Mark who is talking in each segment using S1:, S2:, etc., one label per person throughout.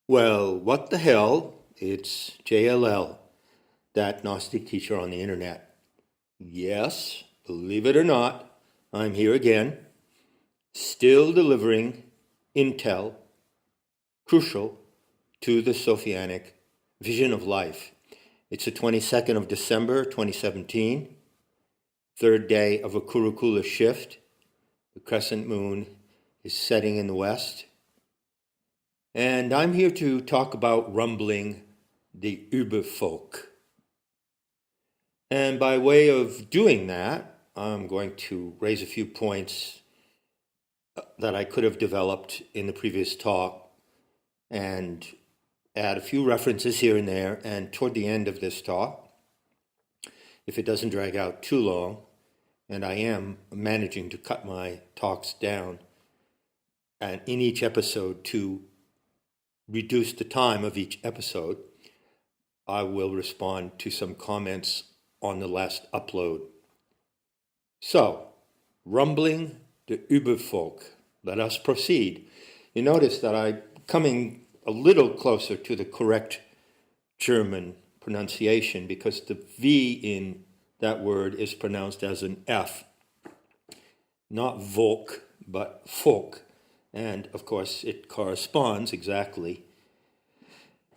S1: Well, what the hell? It's JLL, that Gnostic teacher on the internet. Yes, believe it or not, I'm here again, still delivering intel crucial to the Sophianic vision of life. It's the 22nd of December, 2017, third day of a Kurukula shift. The crescent moon is setting in the west. And I'm here to talk about rumbling the Ubervolk. And by way of doing that, I'm going to raise a few points that I could have developed in the previous talk and add a few references here and there. And toward the end of this talk, if it doesn't drag out too long, and I am managing to cut my talks down and in each episode to reduce the time of each episode, I will respond to some comments on the last upload. So, rumbling the Ubervolk. Let us proceed. You notice that I'm coming a little closer to the correct German pronunciation because the V in that word is pronounced as an F. Not Volk, but Volk. And, of course, it corresponds exactly,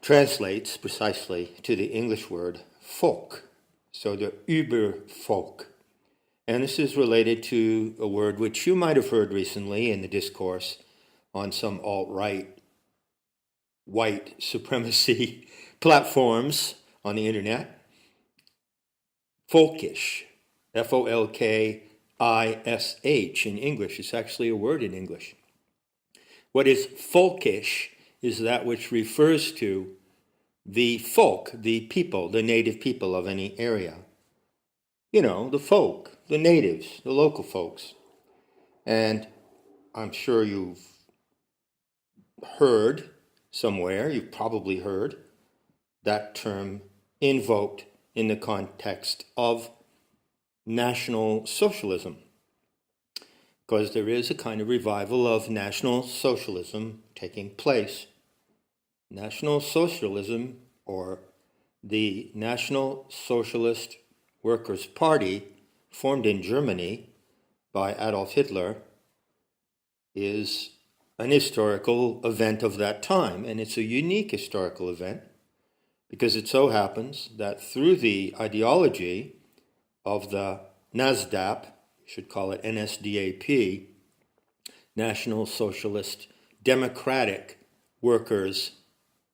S1: translates precisely to the English word folk. So the Ubervolk. And this is related to a word which you might have heard recently in the discourse on some alt-right white supremacy platforms on the internet. Folkish. Folkish in English. It's actually a word in English. What is folkish is that which refers to the folk, the people, the native people of any area. You know, the folk, the natives, the local folks. And I'm sure you've heard somewhere, you've probably heard that term invoked in the context of National Socialism, because there is a kind of revival of National Socialism taking place. National Socialism, or the National Socialist Workers' Party, formed in Germany by Adolf Hitler, is an historical event of that time, and it's a unique historical event because it so happens that through the ideology of the NSDAP, should call it NSDAP, National Socialist Democratic Workers'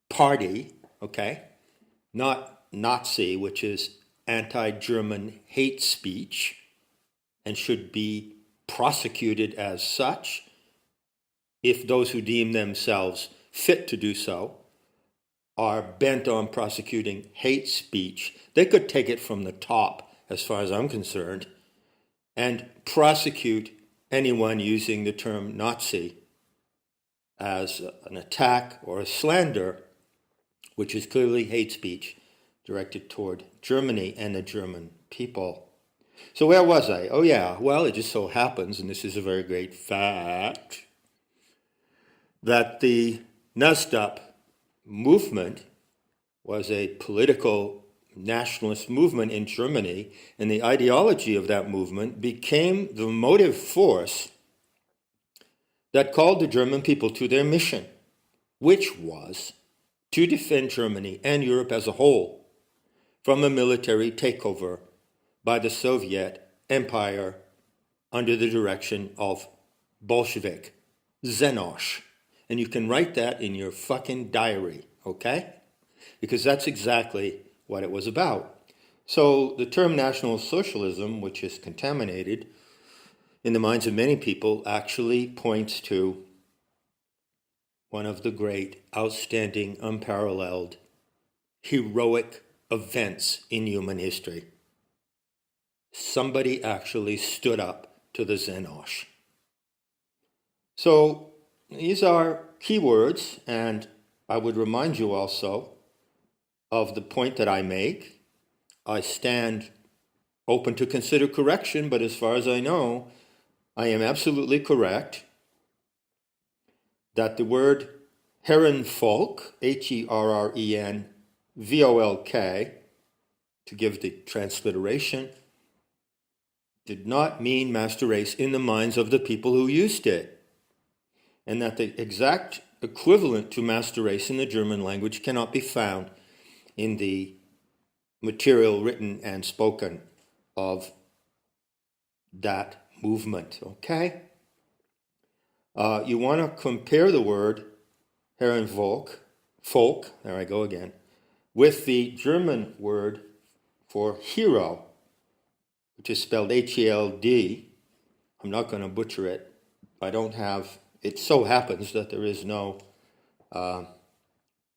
S1: Party, okay, not Nazi, which is anti-German hate speech and should be prosecuted as such if those who deem themselves fit to do so are bent on prosecuting hate speech. They could take it from the top, as far as I'm concerned, and prosecute anyone using the term Nazi as an attack or a slander, which is clearly hate speech directed toward Germany and the German people. So where was I? Oh yeah, well, it just so happens, and this is a very great fact, that the NSDAP movement was a political nationalist movement in Germany, and the ideology of that movement became the motive force that called the German people to their mission, which was to defend Germany and Europe as a whole from a military takeover by the Soviet Empire under the direction of Bolshevik Zenosh. And you can write that in your fucking diary, okay? Because that's exactly what it was about. So the term National Socialism, which is contaminated in the minds of many people, actually points to one of the great, outstanding, unparalleled, heroic events in human history. Somebody actually stood up to the Zenosh. So these are keywords, and I would remind you also of the point that I make. I stand open to consider correction, but as far as I know, I am absolutely correct that the word Herrenvolk, Herrenvolk, to give the transliteration, did not mean master race in the minds of the people who used it, and that the exact equivalent to master race in the German language cannot be found in the material written and spoken of that movement, okay? You want to compare the word Herrenvolk, folk, there I go again, with the German word for hero, which is spelled H-E-L-D. I'm not going to butcher it. I don't have, it so happens that there is no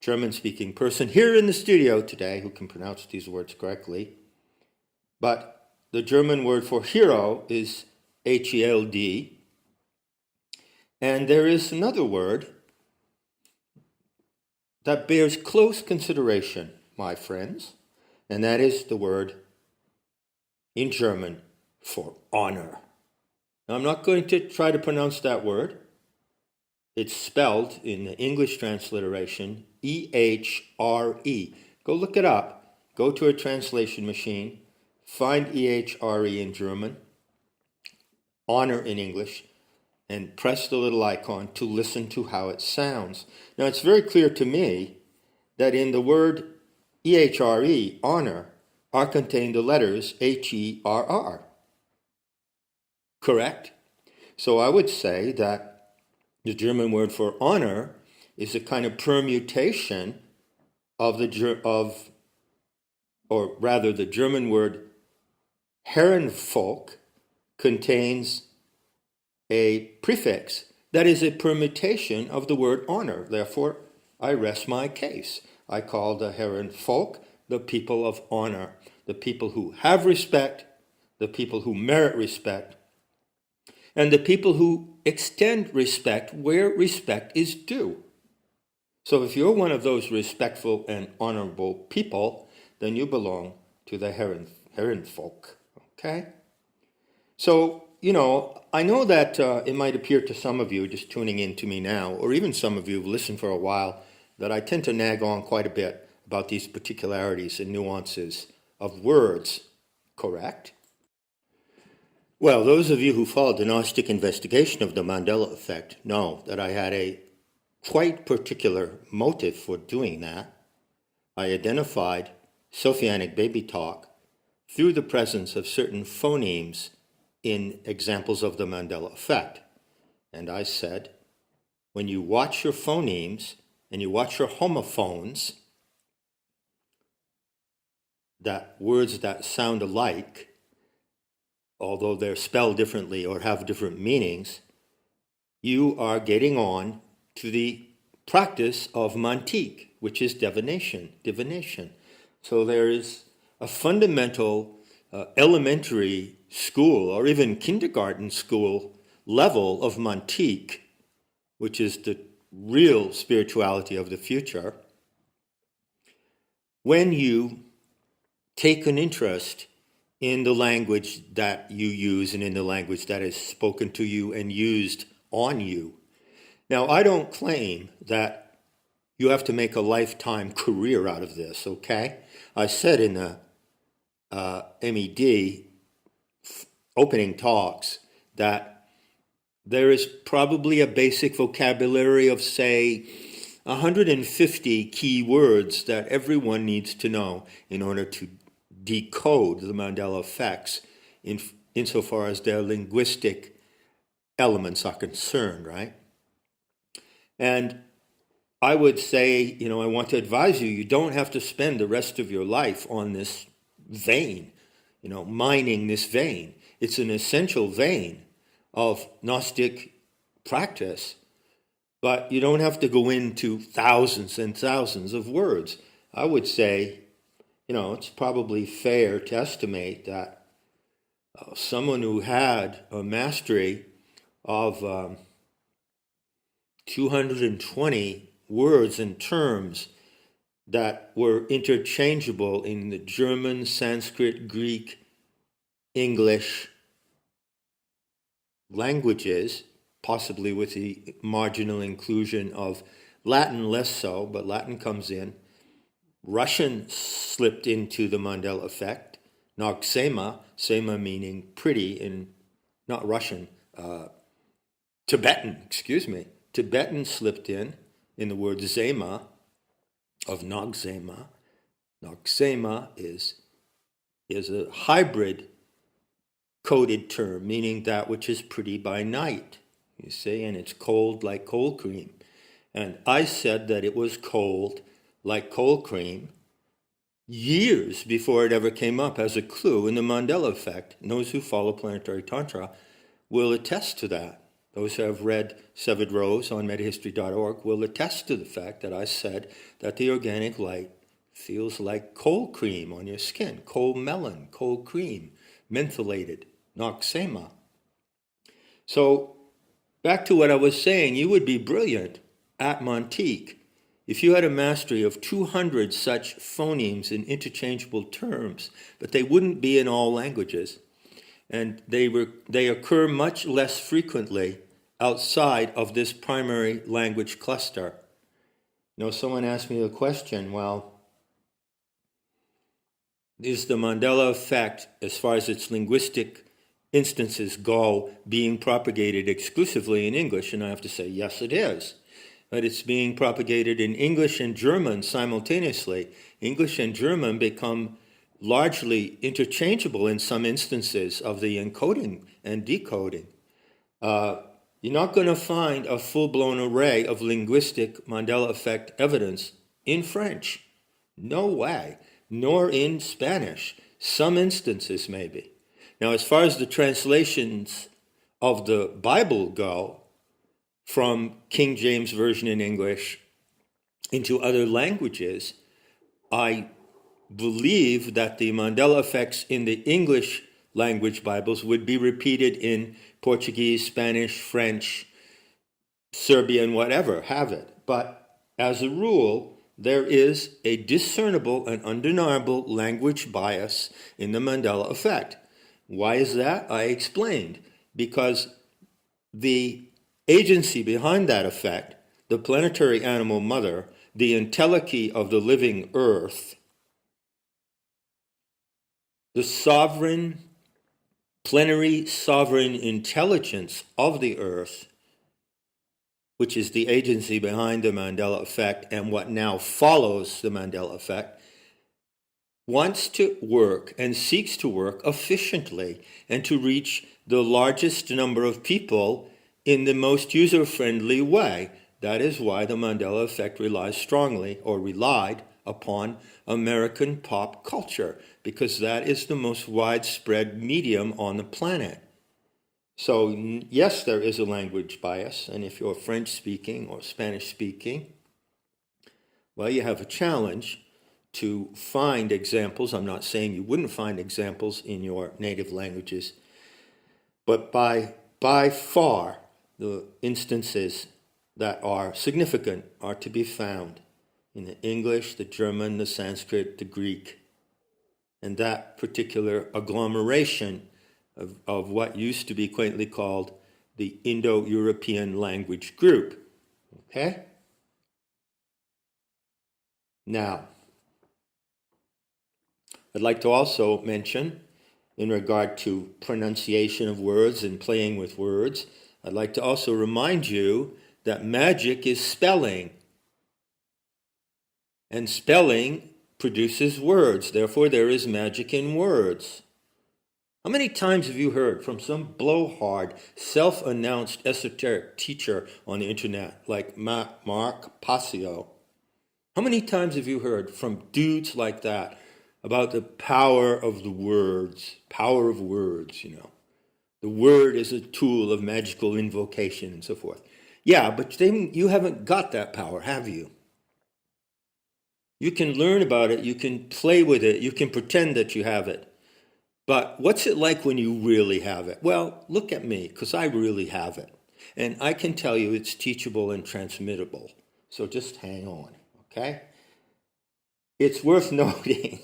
S1: German-speaking person here in the studio today who can pronounce these words correctly. But the German word for hero is H-E-L-D. And there is another word that bears close consideration, my friends, and that is the word in German for honor. Now, I'm not going to try to pronounce that word. It's spelled in the English transliteration E-H-R-E. Go look it up. Go to a translation machine. Find E-H-R-E in German, honor in English, and press the little icon to listen to how it sounds. Now, it's very clear to me that in the word E-H-R-E, honor, are contained the letters H-E-R-R. Correct? So I would say that the German word for honor is a kind of permutation of the German word Herrenvolk contains a prefix that is a permutation of the word honor. Therefore, I rest my case. I call the Herrenvolk the people of honor, the people who have respect, the people who merit respect, and the people who extend respect where respect is due. So if you're one of those respectful and honorable people, then you belong to the Herrenvolk, okay? So, I know that it might appear to some of you just tuning in to me now, or even some of you who've listened for a while, that I tend to nag on quite a bit about these particularities and nuances of words, correct? Well, those of you who followed the Gnostic investigation of the Mandela effect know that I had a quite particular motive for doing that. I identified Sophianic baby talk through the presence of certain phonemes in examples of the Mandela effect. And I said, when you watch your phonemes and you watch your homophones, that words that sound alike, although they're spelled differently or have different meanings, you are getting on to the practice of mantique, which is divination. So there is a fundamental elementary school or even kindergarten school level of mantique, which is the real spirituality of the future. When you take an interest in the language that you use and in the language that is spoken to you and used on you. Now, I don't claim that you have to make a lifetime career out of this, okay? I said in the MED opening talks that there is probably a basic vocabulary of, say, 150 key words that everyone needs to know in order to decode the Mandela effects insofar as their linguistic elements are concerned, right? And I would say, I want to advise you, you don't have to spend the rest of your life on this vein, mining this vein. It's an essential vein of Gnostic practice, but you don't have to go into thousands and thousands of words. I would say, it's probably fair to estimate that someone who had a mastery of 220 words and terms that were interchangeable in the German, Sanskrit, Greek, English languages, possibly with the marginal inclusion of Latin less so, but Latin comes in. Russian slipped into the Mandela effect. Noxema, sema meaning pretty in, not Russian, Tibetan, Tibetan slipped in the word zema of Noxema. Noxema is a hybrid coded term, meaning that which is pretty by night, you see, and it's cold like cold cream. And I said that it was cold like cold cream years before it ever came up as a clue in the Mandela effect. And those who follow planetary tantra will attest to that. Those who have read Severed Rose on metahistory.org will attest to the fact that I said that the organic light feels like cold cream on your skin, cold melon, cold cream, mentholated, noxema. So back to what I was saying, you would be brilliant at mantique if you had a mastery of 200 such phonemes in interchangeable terms, but they wouldn't be in all languages. And they occur much less frequently outside of this primary language cluster. You know, someone asked me a question, well, is the Mandela effect, as far as its linguistic instances go, being propagated exclusively in English? And I have to say, yes, it is. But it's being propagated in English and German simultaneously. English and German become largely interchangeable in some instances of the encoding and decoding. You're not going to find a full-blown array of linguistic Mandela effect evidence in French. No way. Nor in Spanish. Some instances, maybe. Now, as far as the translations of the Bible go, from King James Version in English into other languages, I believe that the Mandela effects in the English language Bibles would be repeated in Portuguese, Spanish, French, Serbian, whatever, have it. But as a rule, there is a discernible and undeniable language bias in the Mandela effect. Why is that? I explained. Because the agency behind that effect, the planetary animal mother, the entelechy of the living earth, the sovereign, plenary sovereign intelligence of the earth, which is the agency behind the Mandela effect and what now follows the Mandela effect, wants to work and seeks to work efficiently and to reach the largest number of people in the most user-friendly way. That is why the Mandela effect relies strongly, or relied upon, American pop culture, because that is the most widespread medium on the planet. So yes, there is a language bias, and if you're French-speaking or Spanish-speaking, well, you have a challenge to find examples. I'm not saying you wouldn't find examples in your native languages, but by far, the instances that are significant are to be found in the English, the German, the Sanskrit, the Greek, and that particular agglomeration of what used to be quaintly called the Indo-European language group. Okay? Now, I'd like to also mention, in regard to pronunciation of words and playing with words, I'd like to also remind you that magic is spelling. And spelling produces words. Therefore, there is magic in words. How many times have you heard from some blowhard, self-announced esoteric teacher on the internet, like Mark Passio? How many times have you heard from dudes like that about the power of the words, power of words, you know? The word is a tool of magical invocation and so forth. Yeah, but then you haven't got that power, have you? You can learn about it, you can play with it, you can pretend that you have it. But what's it like when you really have it? Well, look at me, because I really have it. And I can tell you it's teachable and transmittable. So just hang on, okay? It's worth noting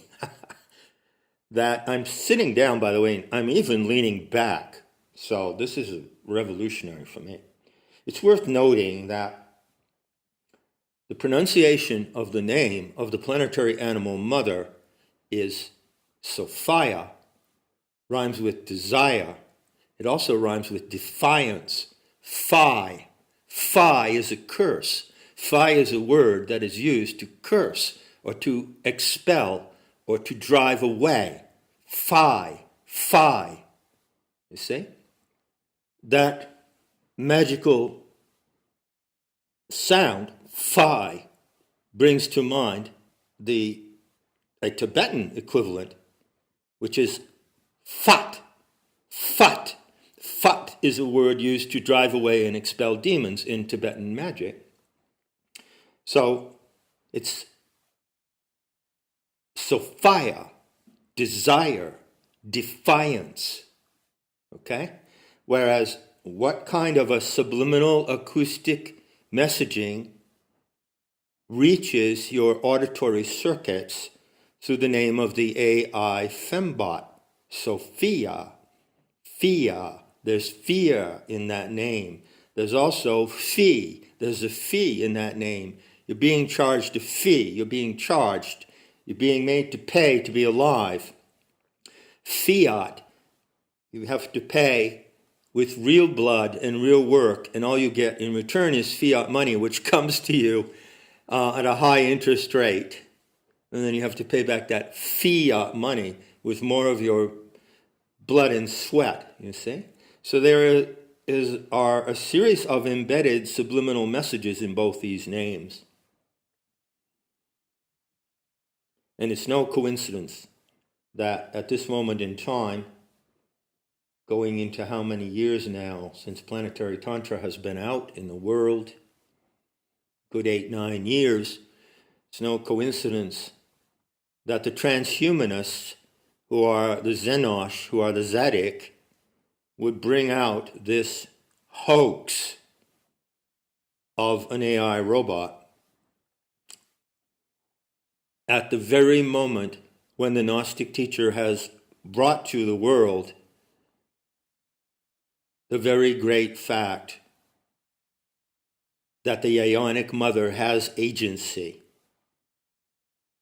S1: that I'm sitting down, by the way, and I'm even leaning back. So this is revolutionary for me. It's worth noting that The pronunciation of the name of the planetary animal mother is Sophia, rhymes with desire. It also rhymes with defiance. Phi. Phi is a curse. Phi is a word that is used to curse or to expel or to drive away. Phi. Phi. You see? That magical sound, phi, brings to mind a Tibetan equivalent, which is fat. Fat. Fat is a word used to drive away and expel demons in Tibetan magic. So it's Sophia, desire, defiance. Okay? Whereas what kind of a subliminal acoustic messaging reaches your auditory circuits through the name of the AI fembot, Sophia, Fia. There's fear in that name. There's also fee. There's a fee in that name. You're being charged a fee. You're being charged. You're being made to pay to be alive. Fiat. You have to pay with real blood and real work, and all you get in return is fiat money, which comes to you at a high interest rate. And then you have to pay back that fiat money with more of your blood and sweat, you see? So there are a series of embedded subliminal messages in both these names. And it's no coincidence that at this moment in time, going into how many years now since Planetary Tantra has been out in the world, good 8-9 years, it's no coincidence that the transhumanists, who are the Xenosh, who are the Zadik, would bring out this hoax of an AI robot at the very moment when the Gnostic teacher has brought to the world the very great fact that the Aeonic Mother has agency.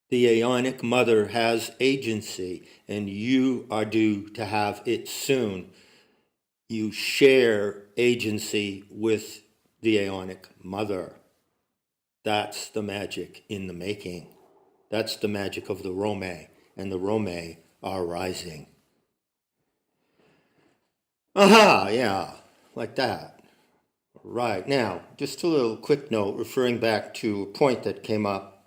S1: The Aeonic Mother has agency, and you are due to have it soon. You share agency with the Aeonic Mother. That's the magic in the making. That's the magic of the Rome, and the Rome are rising. Aha, yeah, like that. Right, now, just a little quick note referring back to a point that came up.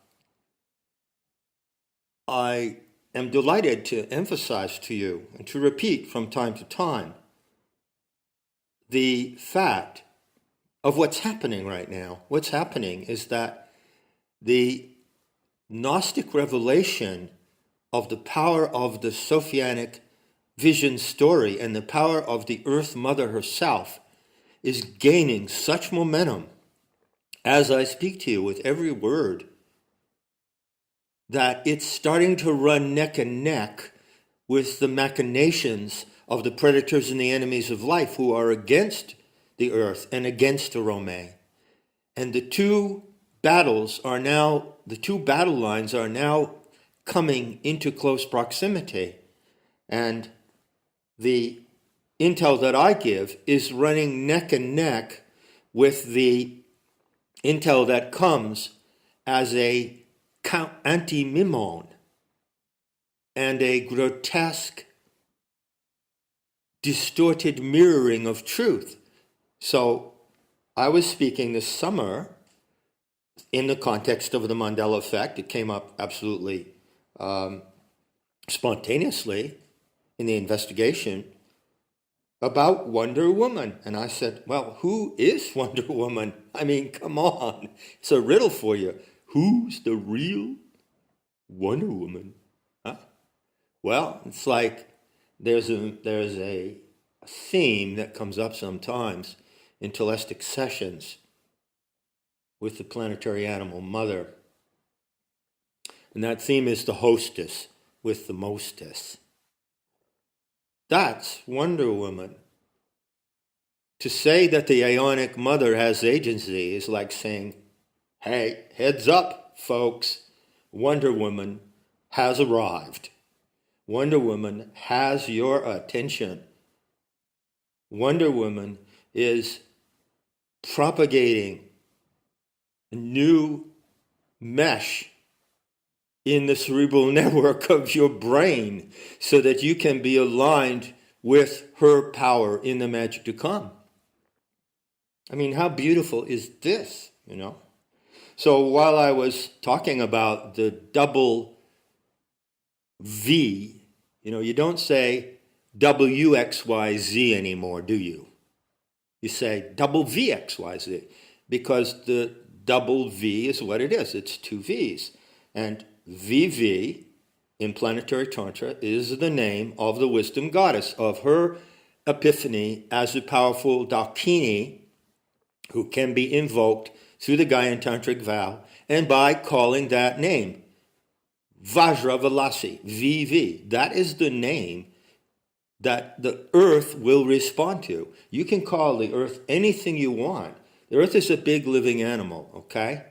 S1: I am delighted to emphasize to you and to repeat from time to time the fact of what's happening right now. What's happening is that the Gnostic revelation of the power of the Sophianic vision story and the power of the Earth Mother herself is gaining such momentum as I speak to you with every word that it's starting to run neck and neck with the machinations of the predators and the enemies of life who are against the Earth and against the Rome. And the two battle lines are now coming into close proximity. And the intel that I give is running neck and neck with the intel that comes as a anti-mimon and a grotesque, distorted mirroring of truth. So I was speaking this summer in the context of the Mandela effect. It came up absolutely spontaneously in the investigation about Wonder Woman. And I said, well, who is Wonder Woman? I mean, come on. It's a riddle for you. Who's the real Wonder Woman? Huh? Well, it's like there's a theme that comes up sometimes in telepathic sessions with the planetary animal mother. And that theme is the hostess with the mostess. That's Wonder Woman. To say that the Aeonic Mother has agency is like saying, Hey, heads up, folks. Wonder Woman has arrived. Wonder Woman has your attention. Wonder Woman is propagating a new mesh in the cerebral network of your brain so that you can be aligned with her power in the magic to come. I mean, how beautiful is this, you know? So while I was talking about the double V, you know, you don't say WXYZ anymore, do you? You say double VXYZ because the double V is what it is. It's two V's. And VV in planetary Tantra is the name of the wisdom goddess, of her epiphany as a powerful Dakini who can be invoked through the Gaian Tantric vow and by calling that name. Vajra Valasi, VV. That is the name that the earth will respond to. You can call the earth anything you want. The earth is a big living animal, okay?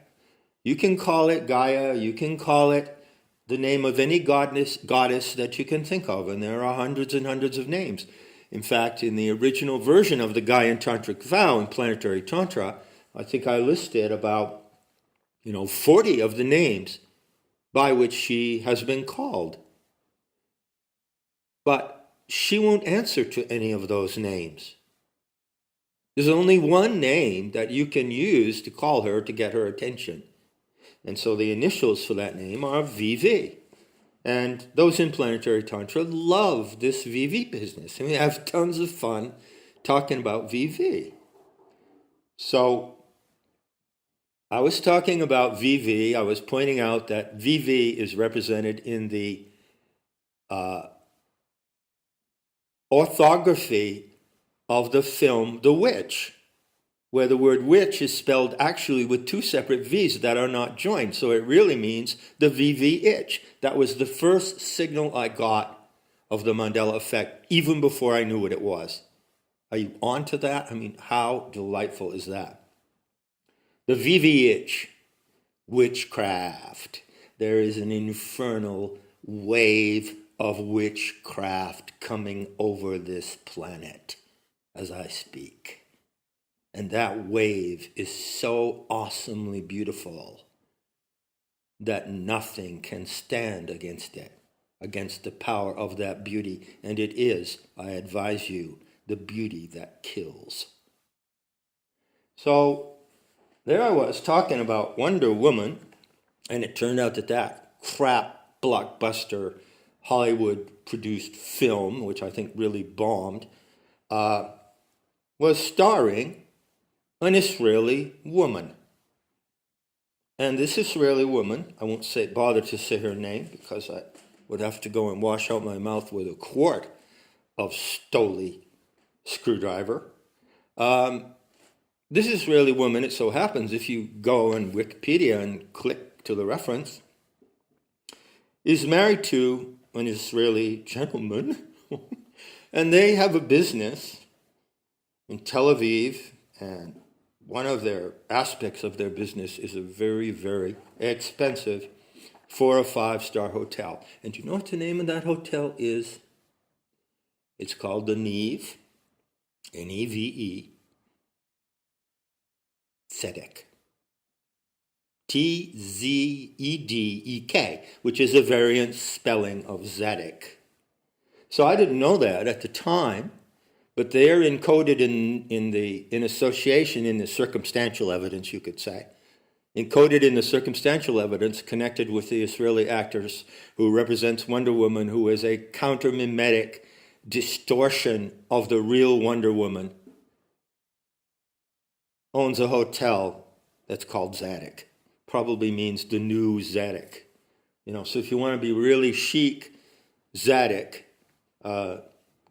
S1: You can call it Gaia, you can call it the name of any goddess that you can think of, and there are hundreds and hundreds of names. In fact, in the original version of the Gaian Tantric vow in planetary Tantra, I think I listed about 40 of the names by which she has been called. But she won't answer to any of those names. There's only one name that you can use to call her to get her attention. And so the initials for that name are VV. And those in planetary Tantra love this VV business. And we have tons of fun talking about VV. So I was talking about VV. I was pointing out that VV is represented in the orthography of the film The Witch, where the word witch is spelled actually with two separate V's that are not joined. So it really means the VV itch. That was the first signal I got of the Mandela effect, even before I knew what it was. Are you on to that? I mean, how delightful is that? The VV itch, witchcraft. There is an infernal wave of witchcraft coming over this planet as I speak. And that wave is so awesomely beautiful that nothing can stand against it, against the power of that beauty. And it is, I advise you, the beauty that kills. So there I was talking about Wonder Woman, and it turned out that crap blockbuster Hollywood-produced film, which I think really bombed, was starring an Israeli woman. And this Israeli woman, I won't bother to say her name because I would have to go and wash out my mouth with a quart of Stoli screwdriver. This Israeli woman, it so happens, if you go on Wikipedia and click to the reference, is married to an Israeli gentleman, and they have a business in Tel Aviv, and one of their aspects of their business is a very, very expensive 4- or 5-star hotel. And do you know what the name of that hotel is? It's called the Neve, Neve, Tzedek. Tzedek, which is a variant spelling of Zedek. So I didn't know that at the time, but they are encoded in association in the circumstantial evidence, you could say. Encoded in the circumstantial evidence connected with the Israeli actors who represents Wonder Woman, who is a counter-mimetic distortion of the real Wonder Woman, owns a hotel that's called Zadok. Probably means the new Zadok. So if you want to be really chic, Zadok, go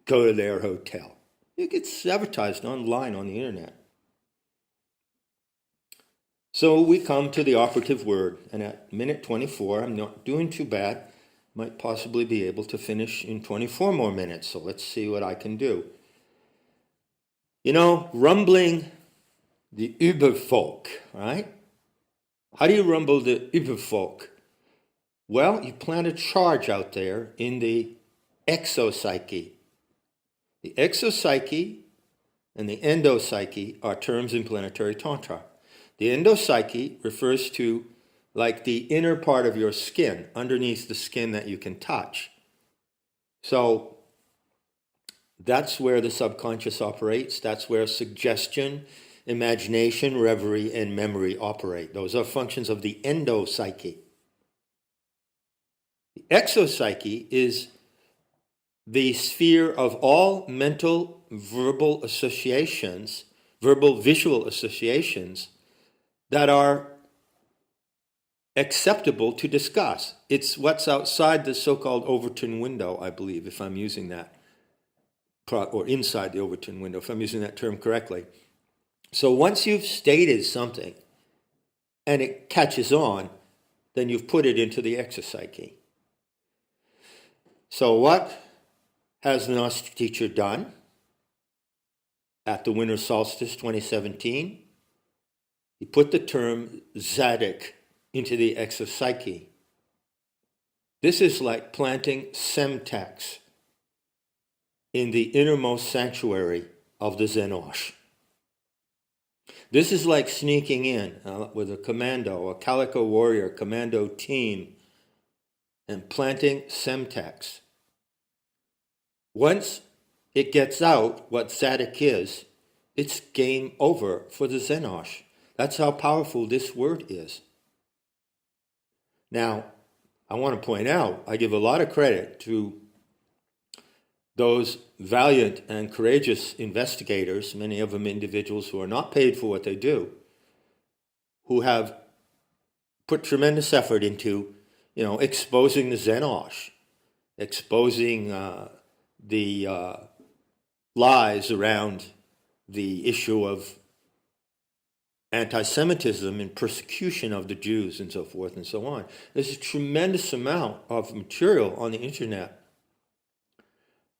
S1: to their hotel. It gets advertised online on the internet. So we come to the operative word, and at minute 24, I'm not doing too bad. Might possibly be able to finish in 24 more minutes, so let's see what I can do. Rumbling the Ubervolk, right? How do you rumble the Ubervolk? Well, you plant a charge out there in the exopsyche. The exopsyche and the endopsyche are terms in planetary tantra. The endopsyche refers to like the inner part of your skin, underneath the skin that you can touch. So that's where the subconscious operates. That's where suggestion, imagination, reverie, and memory operate. Those are functions of the endopsyche. The exopsyche is the sphere of all mental, verbal associations, verbal visual associations that are acceptable to discuss. It's what's outside the so-called Overton window, I believe, if I'm using that, or inside the Overton window, if I'm using that term correctly. So once you've stated something and it catches on, then you've put it into the exopsyche. So what has the Gnostic teacher done at the winter solstice 2017? He put the term Zads into the exopsyche. This is like planting semtex in the innermost sanctuary of the Zenosh. This is like sneaking in with a commando, a calico warrior commando team, and planting semtex. Once it gets out what Zads is, it's game over for the Zenosh. That's how powerful this word is. Now, I want to point out, I give a lot of credit to those valiant and courageous investigators, many of them individuals who are not paid for what they do, who have put tremendous effort into, exposing the Zenosh, exposing the lies around the issue of anti-Semitism and persecution of the Jews and so forth and so on. There's a tremendous amount of material on the internet.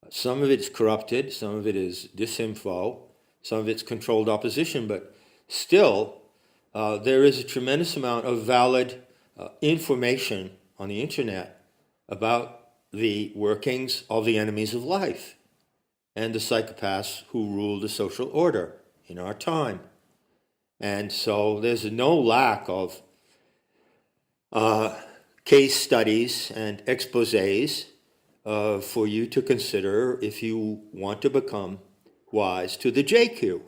S1: Some of it's corrupted, some of it is disinfo, some of it's controlled opposition, but still there is a tremendous amount of valid information on the internet about the workings of the enemies of life and the psychopaths who rule the social order in our time. And so there's no lack of case studies and exposés for you to consider if you want to become wise to the JQ.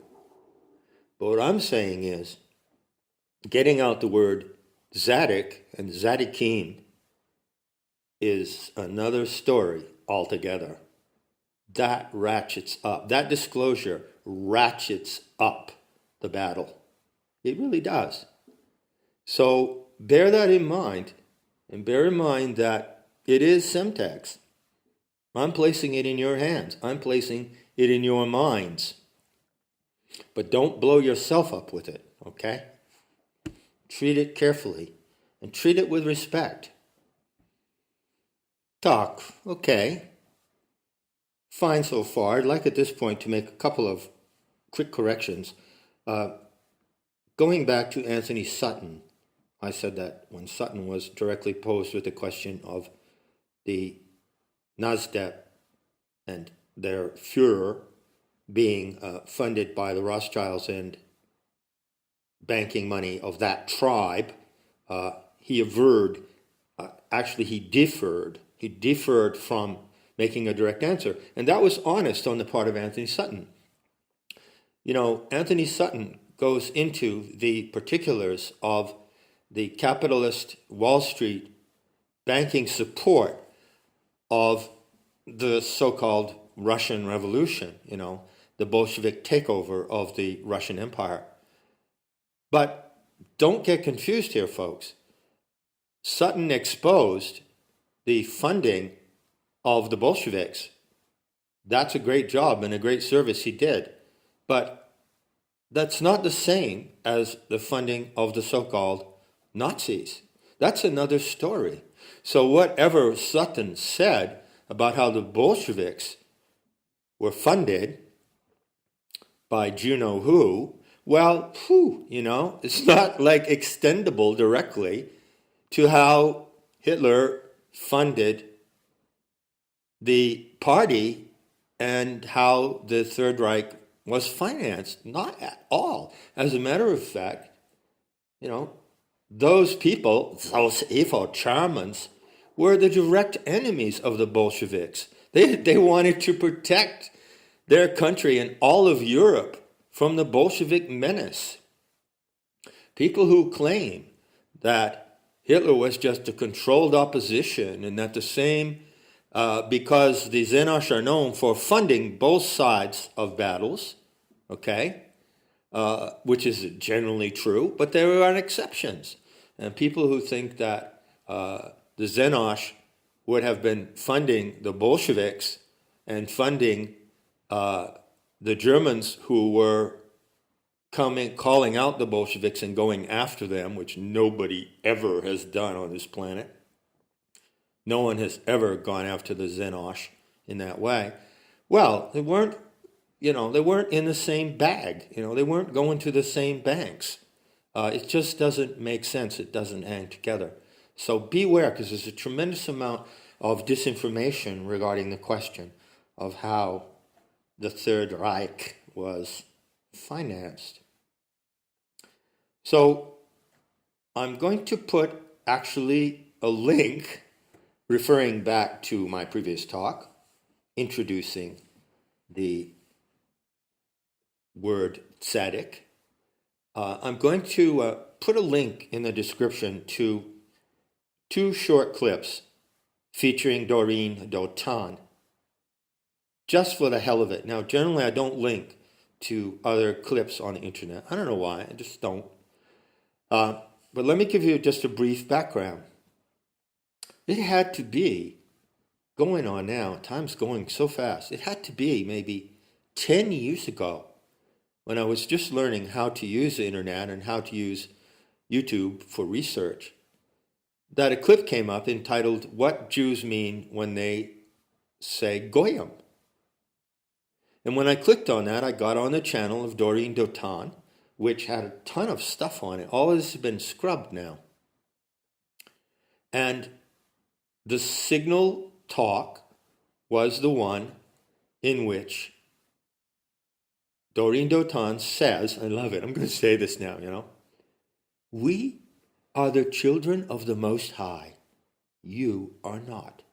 S1: But what I'm saying is, getting out the word Zadik and Zadikim is another story altogether. That ratchets up. That disclosure ratchets up the battle. It really does. So bear that in mind, and bear in mind that it is semtex. I'm placing it in your hands. I'm placing it in your minds. But don't blow yourself up with it, okay? Treat it carefully, and treat it with respect. Talk, okay. Fine so far. I'd like at this point to make a couple of quick corrections. Going back to Anthony Sutton, I said that when Sutton was directly posed with the question of the Nasdaq and their Führer being funded by the Rothschilds and banking money of that tribe, he averred, he deferred from making a direct answer. And that was honest on the part of Anthony Sutton. Anthony Sutton goes into the particulars of the capitalist Wall Street banking support of the so-called Russian Revolution, the Bolshevik takeover of the Russian Empire. But don't get confused here, folks. Sutton exposed the funding of the Bolsheviks. That's a great job and a great service he did. But that's not the same as the funding of the so-called Nazis. That's another story. So whatever Sutton said about how the Bolsheviks were funded by Juno who, Well, it's not like extendable directly to how Hitler funded the party and how the Third Reich was financed. Not at all. As a matter of fact, those people, those evil Germans, were the direct enemies of the Bolsheviks. They wanted to protect their country and all of Europe from the Bolshevik menace. People who claim that Hitler was just a controlled opposition and that the same, because the Zenosh are known for funding both sides of battles, okay, which is generally true, but there are exceptions. And people who think that the Zenosh would have been funding the Bolsheviks and funding the Germans who were calling out the Bolsheviks and going after them, which nobody ever has done on this planet. No one has ever gone after the Zenosh in that way. Well, they weren't in the same bag. They weren't going to the same banks. It just doesn't make sense. It doesn't hang together. So beware, because there's a tremendous amount of disinformation regarding the question of how the Third Reich was financed. So I'm going to put actually a link referring back to my previous talk, introducing the word tzaddik. I'm going to put a link in the description to 2 short clips featuring Doreen Dotan, just for the hell of it. Now, generally, I don't link to other clips on the internet. I don't know why. I just don't. But let me give you just a brief background. It had to be going on now. Time's going so fast. It had to be maybe 10 years ago when I was just learning how to use the internet and how to use YouTube for research, that a clip came up entitled, "What Jews Mean When They Say Goyim." And when I clicked on that, I got on the channel of Doreen Dotan, which had a ton of stuff on it. All this has been scrubbed now. And the signal talk was the one in which Doreen Dotan says, I love it, I'm going to say this now, we are the children of the Most High. You are not.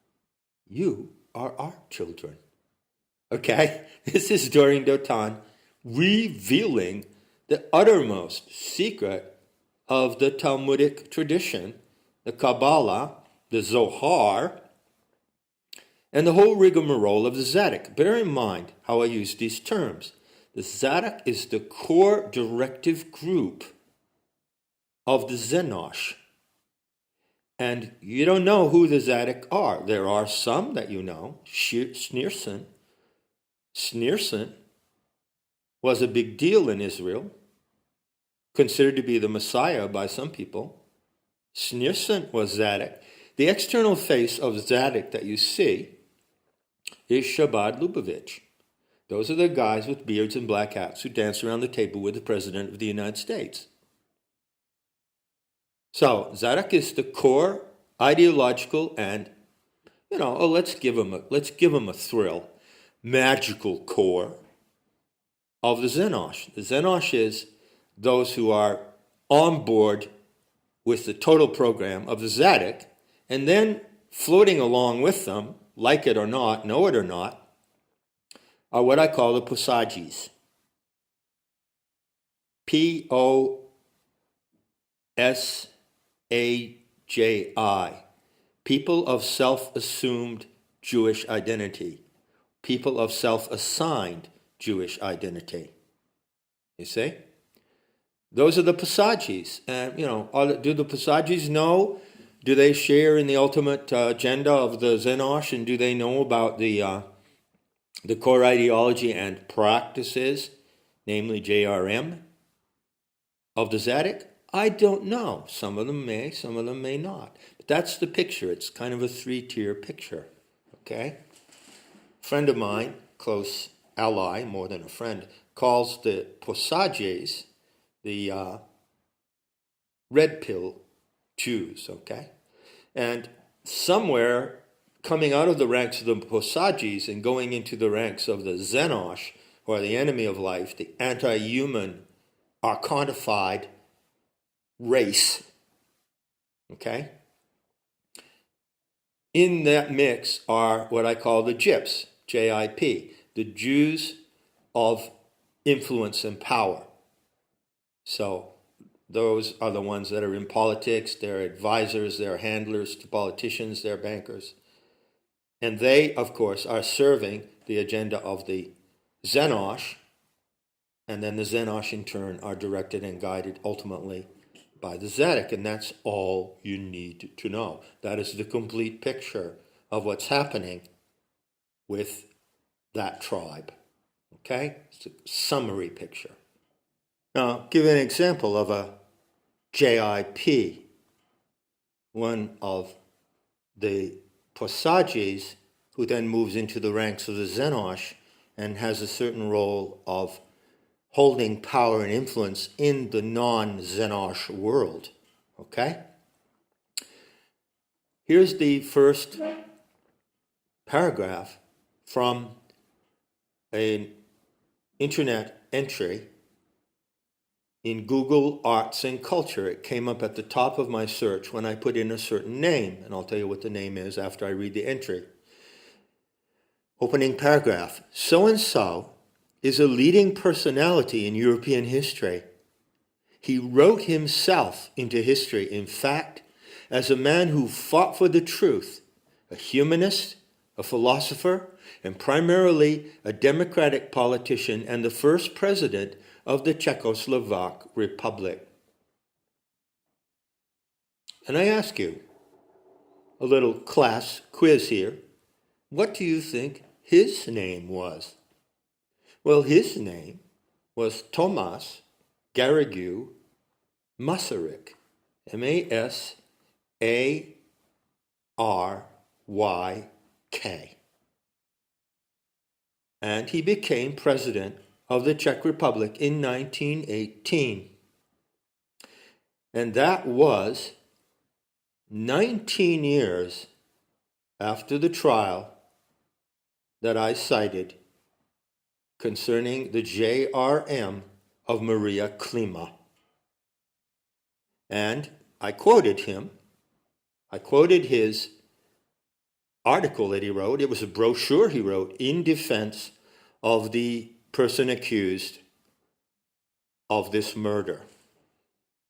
S1: You are our children. Okay? This is Doreen Dotan revealing the uttermost secret of the Talmudic tradition, the Kabbalah, the Zohar, and the whole rigmarole of the Zadok. Bear in mind how I use these terms. The Zadok is the core directive group of the Zenosh. And you don't know who the Zadok are. There are some that you know. Schneerson was a big deal in Israel, considered to be the Messiah by some people. Schneerson was Zadok. The external face of Zadok that you see is Shabbat Lubavitch. Those are the guys with beards and black hats who dance around the table with the President of the United States. So Zadok is the core ideological and, let's give him a thrill, magical core of the Zenosh. The Zenosh is those who are on board with the total program of the Zadok, and then floating along with them, like it or not, know it or not, are what I call the Posajis. P-O-S-A-J-I. People of self-assumed Jewish identity. People of self-assigned Jewish identity. You see? Those are the Posajis. And, do the Posajis know? Do they share in the ultimate agenda of the Zenosh? And do they know about the core ideology and practices, namely JRM, of the Zadok? I don't know. Some of them may, some of them may not. But that's the picture. It's kind of a 3-tier picture. Okay? A friend of mine, close ally, more than a friend, calls the Posajis the red pill Jews, okay? And somewhere coming out of the ranks of the Posagis and going into the ranks of the Xenosh, or the enemy of life, the anti-human, archonified race, okay? In that mix are what I call the JIPs, J-I-P, the Jews of influence and power. So those are the ones that are in politics, they're advisors, they're handlers to politicians, they're bankers. And they, of course, are serving the agenda of the Xenosh, and then the Xenosh in turn are directed and guided ultimately by the Zadic, and that's all you need to know. That is the complete picture of what's happening with that tribe. Okay? It's a summary picture. Now, I'll give an example of a JIP, one of the Posagis, who then moves into the ranks of the Xenosh and has a certain role of holding power and influence in the non-Xenosh world. Okay? Here's the first paragraph from an internet entry in Google Arts and Culture. It came up at the top of my search when I put in a certain name, and I'll tell you what the name is after I read the entry. Opening paragraph. So-and-so is a leading personality in European history. He wrote himself into history, in fact, as a man who fought for the truth, a humanist, a philosopher, and primarily a democratic politician and the first president of the Czechoslovak Republic. And I ask you, a little class quiz here, what do you think his name was? Well, his name was Thomas Garrigue Masaryk, M-A-S-A-R-Y-K. And he became president of the Czech Republic in 1918. And that was 19 years after the trial that I cited concerning the JRM of Maria Klima. And I quoted him. I quoted his article that he wrote. It was a brochure he wrote in defense of the person accused of this murder,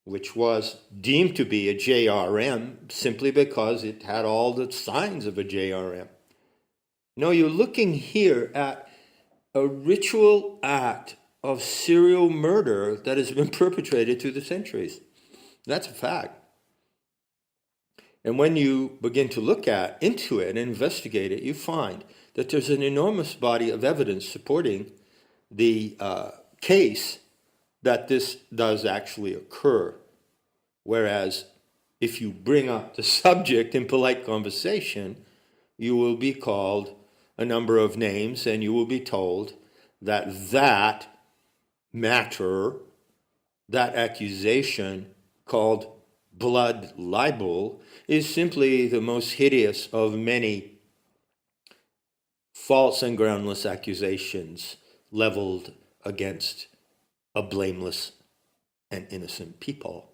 S1: which was deemed to be a JRM simply because it had all the signs of a JRM. No, you're looking here at a ritual act of serial murder that has been perpetrated through the centuries. That's a fact. And when you begin to look into it and investigate it, you find that there's an enormous body of evidence supporting the case that this does actually occur. Whereas if you bring up the subject in polite conversation, you will be called a number of names and you will be told that that matter, that accusation called blood libel, is simply the most hideous of many false and groundless accusations leveled against a blameless and innocent people.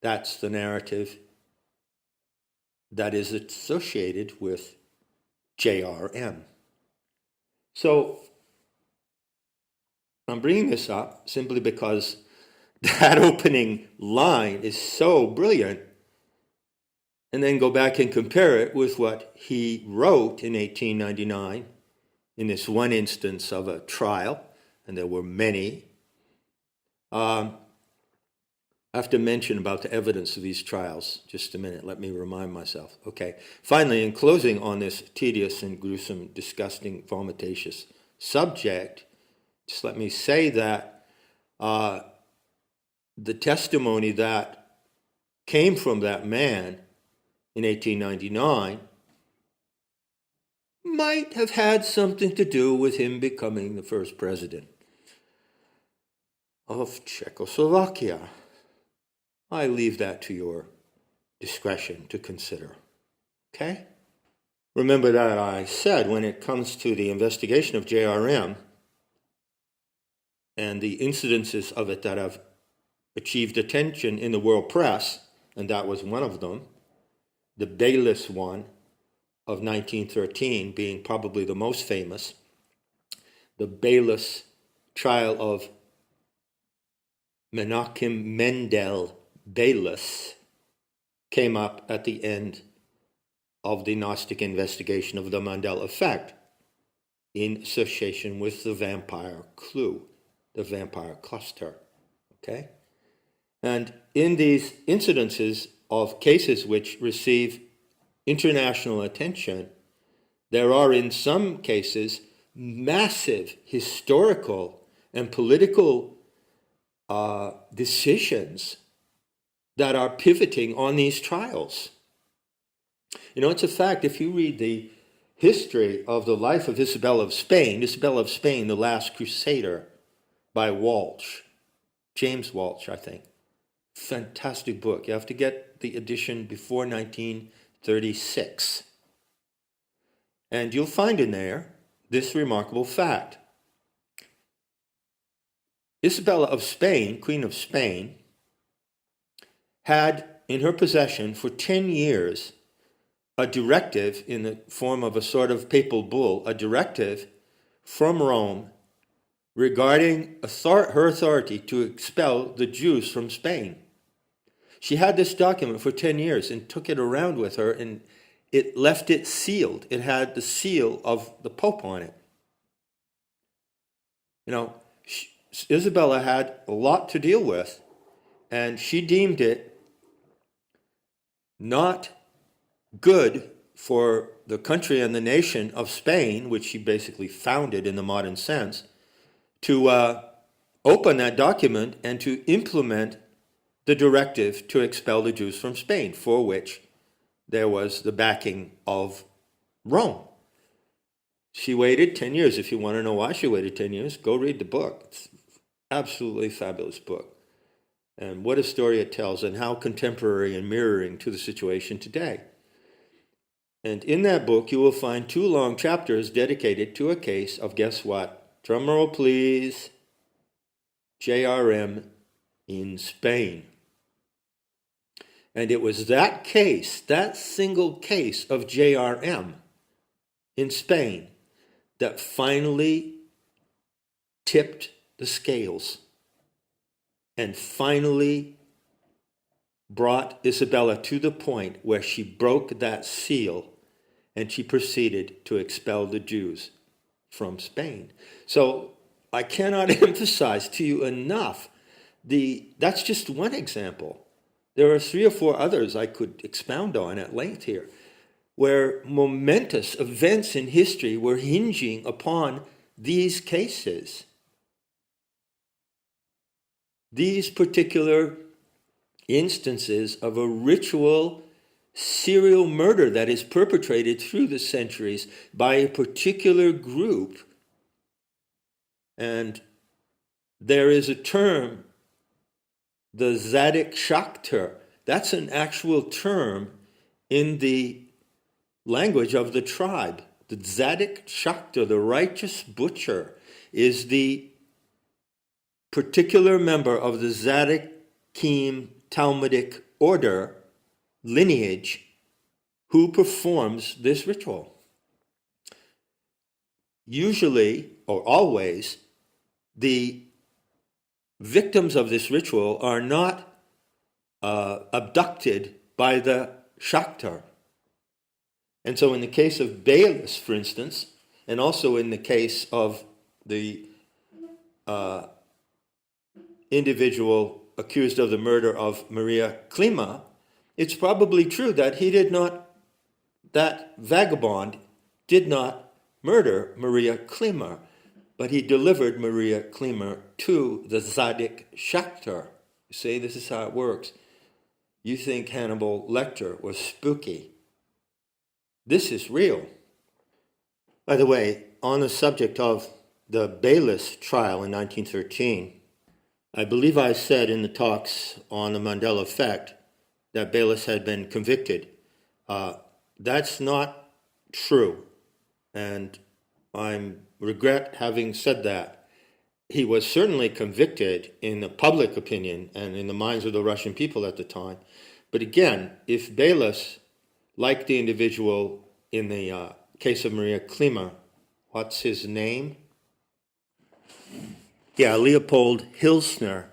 S1: That's the narrative that is associated with JRM. So I'm bringing this up simply because that opening line is so brilliant, and then go back and compare it with what he wrote in 1899 in this one instance of a trial, and there were many. I have to mention about the evidence of these trials. Just a minute, let me remind myself. Okay, finally, in closing on this tedious and gruesome, disgusting, vomitaceous subject, just let me say that the testimony that came from that man in 1899 might have had something to do with him becoming the first president. of Czechoslovakia. I leave that to your discretion to consider. Okay? Remember that I said when it comes to the investigation of JRM and the incidences of it that have achieved attention in the world press, and that was one of them, the Baylis one of 1913 being probably the most famous, the Baylis trial of Menachem Mendel Baylis came up at the end of the Gnostic investigation of the Mandela effect in association with the vampire clue, the vampire cluster. Okay? And in these incidences of cases which receive international attention, there are in some cases massive historical and political decisions that are pivoting on these trials. You know, it's a fact, if you read the history of the life of Isabella of Spain, The Last Crusader by Walsh, James Walsh, I think. Fantastic book. You have to get the edition before 1936. And you'll find in there this remarkable fact. Isabella of Spain, Queen of Spain, had in her possession for 10 years a directive in the form of a sort of papal bull, a directive from Rome regarding her authority to expel the Jews from Spain. She had this document for 10 years and took it around with her, and it left it sealed. It had the seal of the Pope on it. You know, Isabella had a lot to deal with, and she deemed it not good for the country and the nation of Spain, which she basically founded in the modern sense, to open that document and to implement the directive to expel the Jews from Spain, for which there was the backing of Rome. She waited 10 years. If you want to know why she waited 10 years, go read the book. It's an absolutely fabulous book. And what a story it tells, and how contemporary and mirroring to the situation today. And in that book, you will find 2 long chapters dedicated to a case of, guess what? Drum roll, please. JRM in Spain. And it was that case, that single case of JRM in Spain, that finally tipped the scales and finally brought Isabella to the point where she broke that seal and she proceeded to expel the Jews from Spain. So I cannot emphasize to you enough, that's just one example. There are 3 or 4 others I could expound on at length here, where momentous events in history were hinging upon these cases. These particular instances of a ritual serial murder that is perpetrated through the centuries by a particular group. And there is a term, the Zadik Shakhtar. That's an actual term in the language of the tribe. The Zadik Shakhtar, the righteous butcher, is the particular member of the Zaddikim Talmudic order, lineage, who performs this ritual. Usually, or always, the victims of this ritual are not abducted by the Shakhtar. And so in the case of Baylis, for instance, and also in the case of the individual accused of the murder of Maria Klima, it's probably true that that vagabond did not murder Maria Klima, but he delivered Maria Klima to the Zadik Shakhtar. You see, this is how it works. You think Hannibal Lecter was spooky. This is real. By the way, on the subject of the Baylis trial in 1913, I believe I said in the talks on the Mandela effect that Baylis had been convicted. That's not true, and I regret having said that. He was certainly convicted in the public opinion and in the minds of the Russian people at the time. But again, if Baylis, like the individual in the case of Maria Klima, what's his name? Yeah, Leopold Hilsner.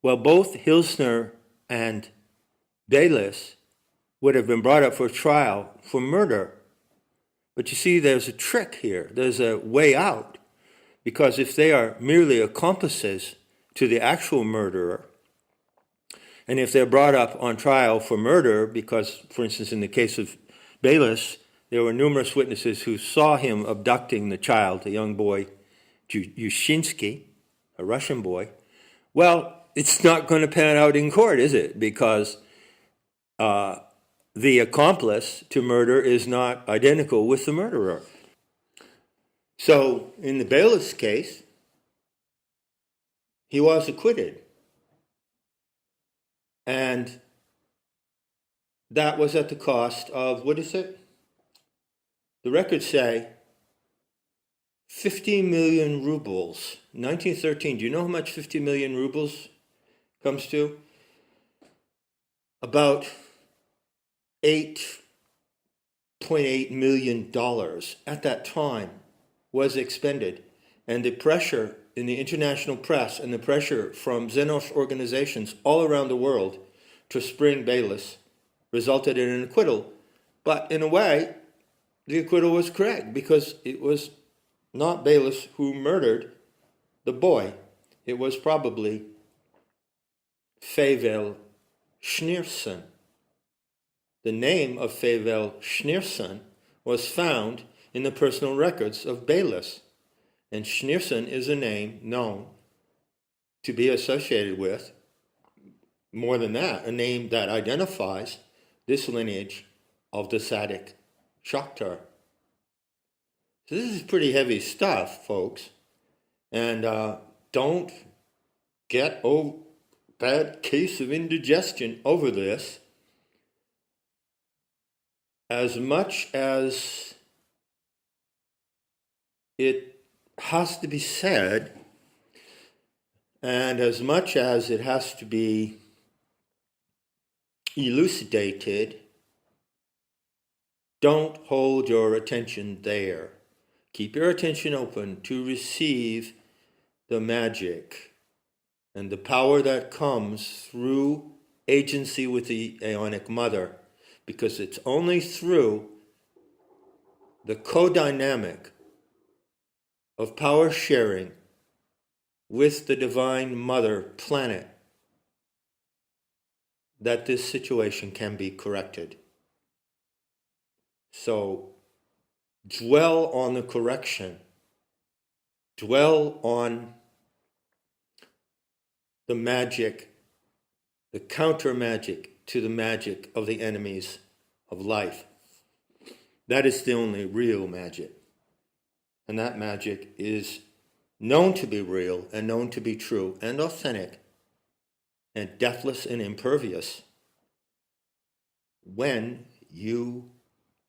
S1: Well, both Hilsner and Baylis would have been brought up for trial for murder. But you see, there's a trick here. There's a way out. Because if they are merely accomplices to the actual murderer, and if they're brought up on trial for murder, because, for instance, in the case of Baylis, there were numerous witnesses who saw him abducting the child, the young boy, Yushinsky, a Russian boy, well, it's not going to pan out in court, is it? Because the accomplice to murder is not identical with the murderer. So, in the Baylis case, he was acquitted. And that was at the cost of, what is it? The records say 50 million rubles. 1913, do you know how much 50 million rubles comes to? About $8.8 million at that time was expended, and the pressure in the international press and the pressure from Xenos organizations all around the world to spring Baylis resulted in an acquittal. But in a way, the acquittal was correct because it was not Baylis who murdered the boy. It was probably Feivel Schneerson. The name of Feivel Schneerson was found in the personal records of Baylis. And Schneerson is a name known to be associated with, more than that, a name that identifies this lineage of the Sadic Shakhtar. So this is pretty heavy stuff, folks. And don't get a bad case of indigestion over this. As much as it has to be said, and as much as it has to be elucidated, don't hold your attention there. Keep your attention open to receive the magic and the power that comes through agency with the Aeonic Mother, because it's only through the co-dynamic of power sharing with the Divine Mother planet that this situation can be corrected. So dwell on the correction. Dwell on the magic, the counter magic to the magic of the enemies of life. That is the only real magic. And that magic is known to be real and known to be true and authentic and deathless and impervious when you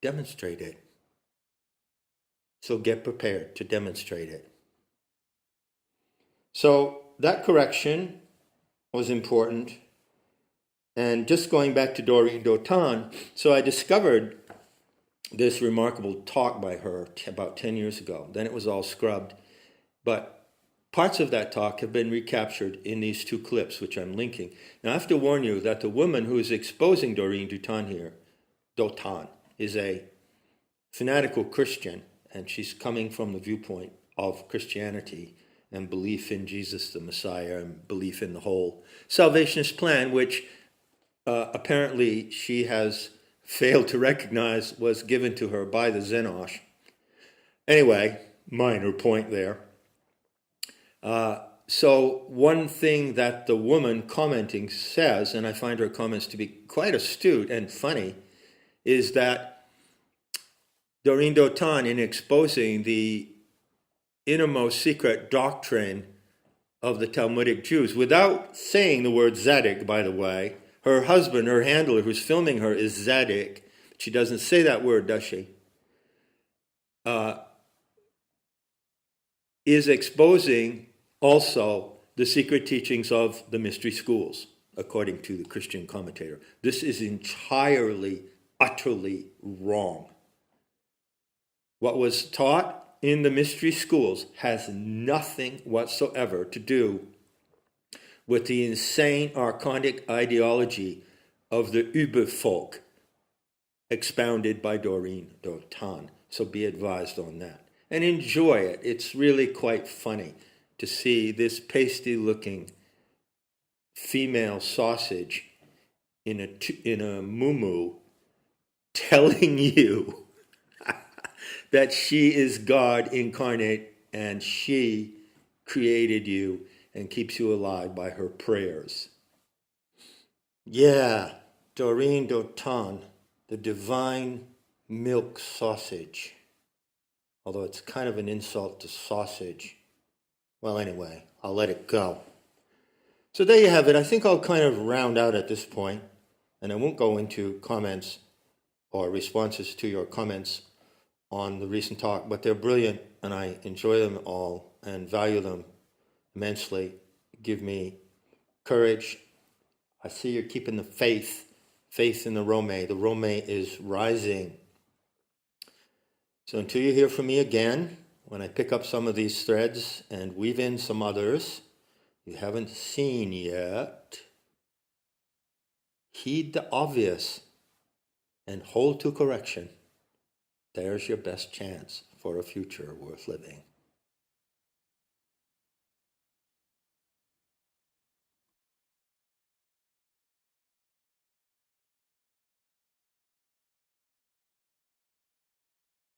S1: demonstrate it. So get prepared to demonstrate it. So that correction was important. And just going back to Doreen Dotan, so I discovered this remarkable talk by her about 10 years ago. Then it was all scrubbed. But parts of that talk have been recaptured in these two clips, which I'm linking. Now, I have to warn you that the woman who is exposing Doreen Dotan here, Dotan, is a fanatical Christian, and she's coming from the viewpoint of Christianity and belief in Jesus the Messiah and belief in the whole salvationist plan, which apparently she has failed to recognize was given to her by the Xenos. Anyway, minor point there. So one thing that the woman commenting says, and I find her comments to be quite astute and funny, is that Doreen Dotan, in exposing the innermost secret doctrine of the Talmudic Jews, without saying the word tzaddik, by the way. Her husband, her handler, who's filming her, is tzaddik. She doesn't say that word, does she? Is exposing also the secret teachings of the mystery schools, according to the Christian commentator. This is entirely, utterly wrong. What was taught in the mystery schools has nothing whatsoever to do with the insane archonic ideology of the Ubervolk expounded by Doreen Dotan. So be advised on that. And enjoy it. It's really quite funny to see this pasty-looking female sausage in a muumuu telling you that she is God incarnate and she created you and keeps you alive by her prayers. Yeah, Doreen Dotan, the divine milk sausage. Although it's kind of an insult to sausage. Well, anyway, I'll let it go. So there you have it. I think I'll kind of round out at this point, and I won't go into comments or responses to your comments on the recent talk, but they're brilliant, and I enjoy them all and value them immensely. Give me courage. I see you're keeping the faith in the Rome. The Rome is rising. So until you hear from me again, when I pick up some of these threads and weave in some others you haven't seen yet, heed the obvious and hold to correction. There's your best chance for a future worth living.